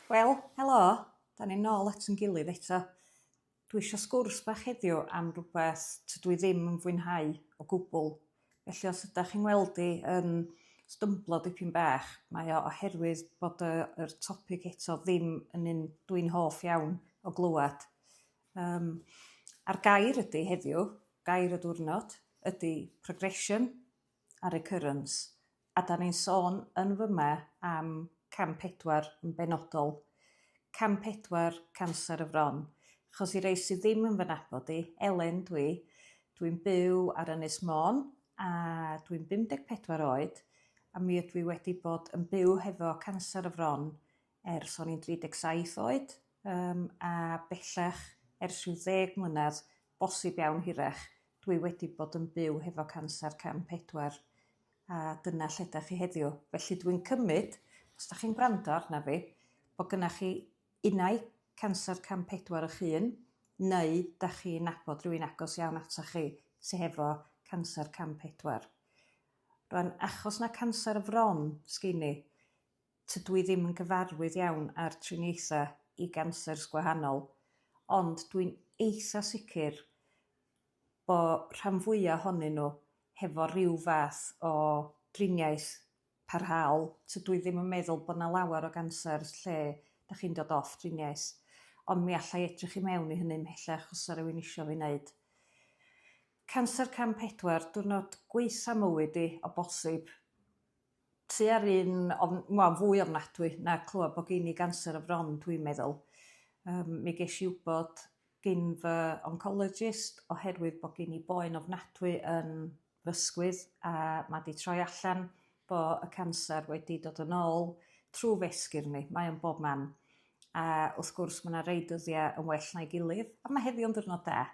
Wel, helo, da ni'n nôl at yn gilydd eto. Dwi eisiau sgwrs bach heddiw am rhywbeth tydw i ddim yn fwynhau o gwbl. Felly os ydych chi'n weld i yn stymblo dipyn bach, mae o oherwydd bod yr topic eto ddim yn un dwi'n hoff iawn o glywed. A'r gair ydy heddiw, gair y diwrnod, ydy progression a recurrance. A da ni'n sôn yn fyma am cam 4 yn benodol. Cam 4, canser y fron. Achos i rei sydd ddim yn fy nabod i, Elen dwi'n byw ar Ynys Môn a dwi'n 54 oed a mi ydw i wedi bod yn byw hefo canser y fron ers o'n i'n 37 oed a bellach ers rhyw 10 mlynedd, bosib iawn hirach, dwi wedi bod yn byw hefo canser cam 4 a dyna lle ydych chi heddiw. Felly dwi'n cymryd, os ydych chi'n gwrando arna fi, bod gynnach chi unai canser cam 4 eich hun, neu ydych chi'n nabod rhywun agos iawn atoch chi sydd hefo canser cam 4. Rwan, achos na canser y fron sgyn i, tydw i ddim yn gyfarwydd iawn ar triniaethau i gansers gwahanol, ond dwi'n eitha sicr bod rhan fwyaf ohonyn nhw hefo rhyw fath o driniaeth parhaol. Tydw i ddim yn meddwl bod na lawer o ganser lle da chi'n dod off driniaeth, ond mi allai edrych i mewn i hynny mhellach os oes rhywun isio fi wneud. Canser cam 4, diwrnod gwaetha mywyd i o bosib. Tua'r fwy ofnadwy na clywed bod gen i ganser y fron, dwi'n meddwl. Mi ges i wybod gyn fy oncologist oherwydd bod gen i boen ofnadwy yn fysgwydd a mae di troi allan bod y canser wedi dod yn ôl trwy fesgur ni, mae o'n bob man. A wrth gwrs mae yna rei dyddiau yn well na'i gilydd, a mae heddiw yn diwrnod da.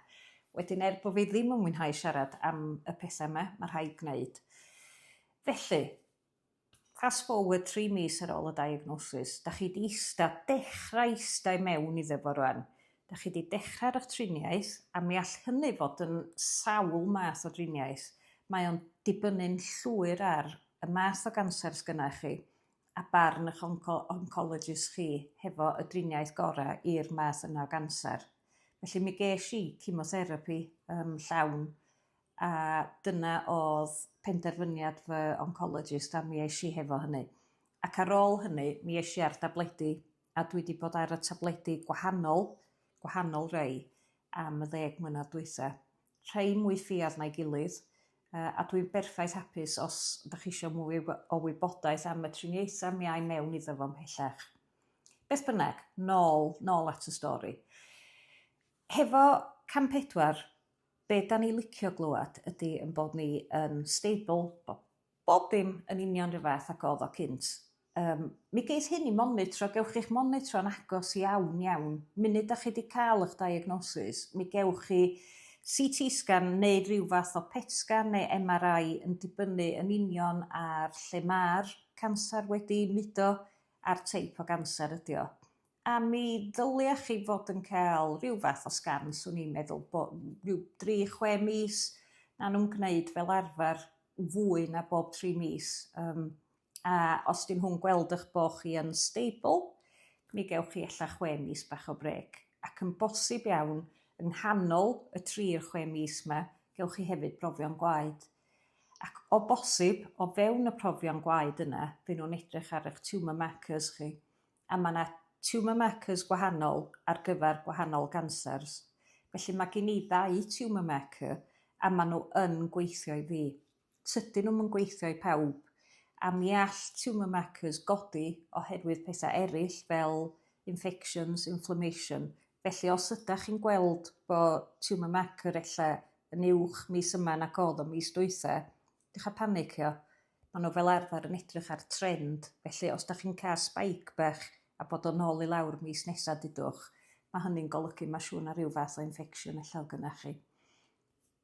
Wedyn bod fi ddim yn mwynhau siarad am y pethau yma, mae rhaid gwneud. Felly, fast forward 3 mis ar ôl y diagnosis, da chi di dechrau eistedd mewn iddo fo rwan. Da chi di dechrau'r eich triniaeth, a mi all hynny fod yn sawl math o driniaeth. Mae o'n dibynnu'n llwyr ar y math o ganser sgynnach chi a barn eich oncologist chi hefo y driniaeth gorau i'r math yna o ganser. Felly mi ges i chemotherapy llawn a dyna oedd penderfyniad fy oncologist a mi eis i hefo hynny. Ac ar ôl hynny, mi eis i ar dabledi a dwi wedi bod ar y tabledi gwahanol rei am y 10 mlynedd dwytha. Rhai mwy ffiedd na'i gilydd a dwi'n berffaith hapus os ydych chi eisiau mwy o wybodaeth am y triniaethau mi ai mewn iddo fo'n pellach. Beth bynnag, nôl at y stori. Hefo cam 4, be da ni licio glywed ydy yn bod ni yn stable, bob dim yn union rhyw fath ac oedd o cynt. Mi geith hyn i monitro, gewch chi'ch monitro'n agos iawn. Munud da chi wedi cael eich diagnosis, mi gewch chi CT scan neu rhyw fath o PET scan neu MRI yn dibynnu yn union ar lle mae'r canser wedi mudo a'r teip o ganser ydy o. A mi ddylia chi fod yn cael rhyw fath o sgan, swn i'n meddwl bod rhyw 3-6 mis na nhw'n gwneud fel arfer fwy na bob 3 mis. A os dyn nhw'n gweld eich bod chi yn stable, mi gewch chi ella 6 mis bach o brec. Ac yn bosib iawn, yng nghanol y 3-6 mis yma, gewch chi hefyd brofion gwaed. Ac o bosib, o fewn y profion gwaed yna, dyn nhw'n edrych ar eich tumour markers chi. A mae yna tumour markers gwahanol ar gyfer gwahanol gansers. Felly mae gen i 2 tumour marker a maen nhw yn gweithio i fi. Tydyn nhw'n gweithio i pawb. A mi all tumour markers godi oherwydd pethau eraill fel infections, inflammation. Felly os ydych chi'n gweld bod tumour marker ella yn uwch mis yma nac oedd o mis dwytha, dych a panicio. Maen nhw fel arfer yn edrych ar trend. Felly os ydych chi'n cael spike bach a bod o'n ôl i lawr mis nesaf dydwch, mae hynny'n golygu mae siŵr na rhyw fath o infection ella gynnach chi.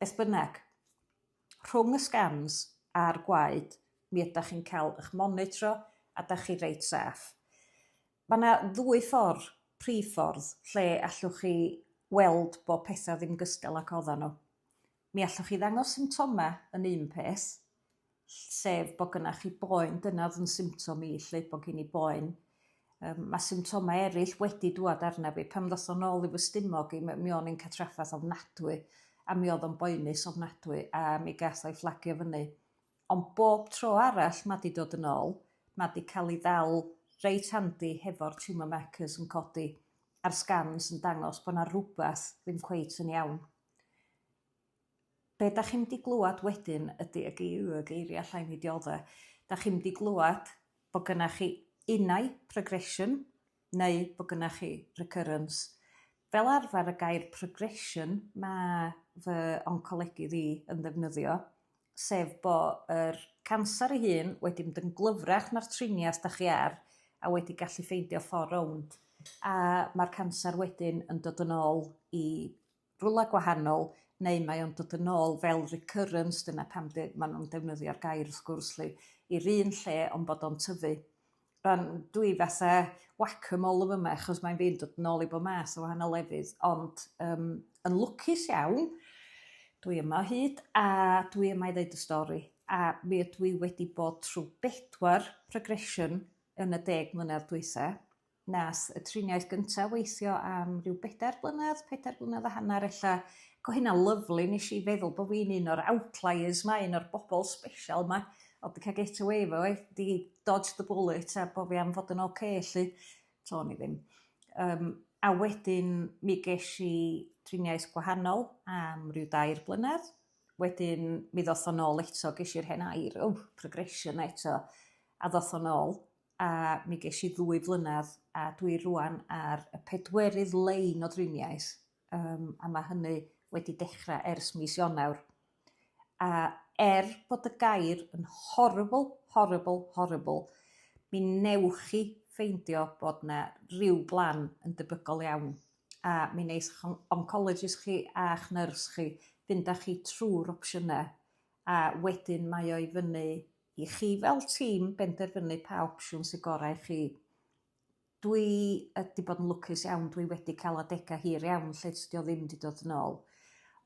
Beth bynnag, rhwng y scans a'r gwaed, mi ydych chi'n cael eich monitro a ydych chi reit saff. Mae yna 2 prif ffordd lle allwch chi weld bod pethau ddim gystal ac oedden nhw. Mi allwch chi ddangos symptoma yn un peth, sef bod gynnach chi boen, dyna oedd yn symptom i lle bod gen i boen, Mae symptomau eraill wedi dŵad arna fi pam ddoth o'n ôl i fy stumog i mi o'n i'n cael traffath ofnadwy a mi oedd o'n boenus ofnadwy a mi gas o'i fflagio fyny. Ond bob tro arall mae di dod yn ôl, mae di cael ei ddal reit handi hefo'r tumour markers yn codi a'r scans yn dangos bod yna rhywbeth ddim cweit yn iawn. Be da chi'n di glwad wedyn ydy y geiriau llai ni dioddau. Da chi'n di glwad bod gynnach chi unau progression neu bod gynnach chi recurrence. Fel arfer y gair progression mae fy oncolegydd i yn ddefnyddio, sef bod yr canser ei hun wedi mynd yn glyfrach na'r triniaeth da chi ar a wedi gallu ffeindio ffordd rownd. A mae'r canser wedyn yn dod yn ôl i rwla gwahanol neu mae o'n dod yn ôl fel recurrence, dyna pam maen nhw'n defnyddio'r gair wrth gwrs i'r un lle ond bod o'n tyfu. Rwan, dwi fatha whack-a-mole of yma achos mae'n fi'n dod yn ôl i bob math o wahanol lefydd, ond yn lwcus iawn, dwi yma o hyd a dwi yma i ddeud y stori. A mi ydw i wedi bod trwy 4 progression yn y 10 mlynedd dwytha. Nath y triniaeth gyntaf weithio am ryw 4 blynedd, 4 blynedd a hanner ella. Go hynna lyflu, nes i feddwl bod fi'n un o'r outliers ma, un o'r bobl special ma, oedd di cael get away fo, di dodge the bullet a bod fi am fod yn oce, felly, to ni ddim. A wedyn mi ges i triniaeth gwahanol am ryw 2 blynedd. Wedyn mi ddoth o'n ôl eto, ges i'r hen air, progression eto, a ddoth o'n ôl. A mi ges i 2 blynedd a dwi rwan ar y 4rydd lein o driniaeth. A mae hynny wedi dechrau ers mis Ionawr. A bod y gair yn horrible, mi newch chi ffeindio bod yna ryw blan yn debygol iawn. A mi wneith oncologist chi a'ch nyrs chi fynd â chi trwy'r opsiynau. A wedyn mae o i fyny i chi fel tîm benderfynu pa opsiwn sy'n gorau i chi. Dwi wedi bod yn lwcus iawn, dwi wedi cael adegau hir iawn lle tydi o ddim wedi dod yn ôl.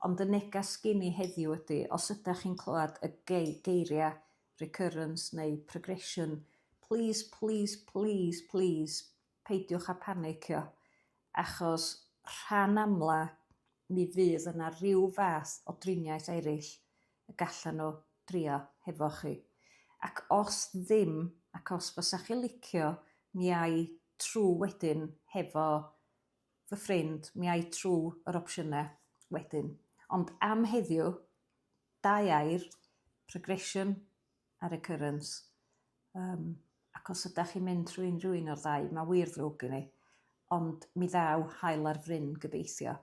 Ond y negas gen i heddiw ydy, os ydych chi'n clywed y geiriau recurrence neu progression, please, peidiwch â panicio, achos rhan amla mi fydd yna ryw fath o driniaeth eraill y gallan nhw drio hefo chi. Ac os ddim, ac os fysa chi licio, mi ai trwy wedyn hefo fy ffrind, mi ai trwy yr opsiynau wedyn. Ond am heddiw, 2 air, progression a recurrence. Ac os ydych chi'n mynd trwy unrhyw un o'r 2, mae wir ddrwg gen i. Ond mi ddaw hael ar fryn gobeithio.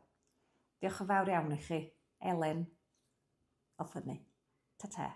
Diolch yn fawr iawn i chi. Elen, oedd hynny. Ta-ta.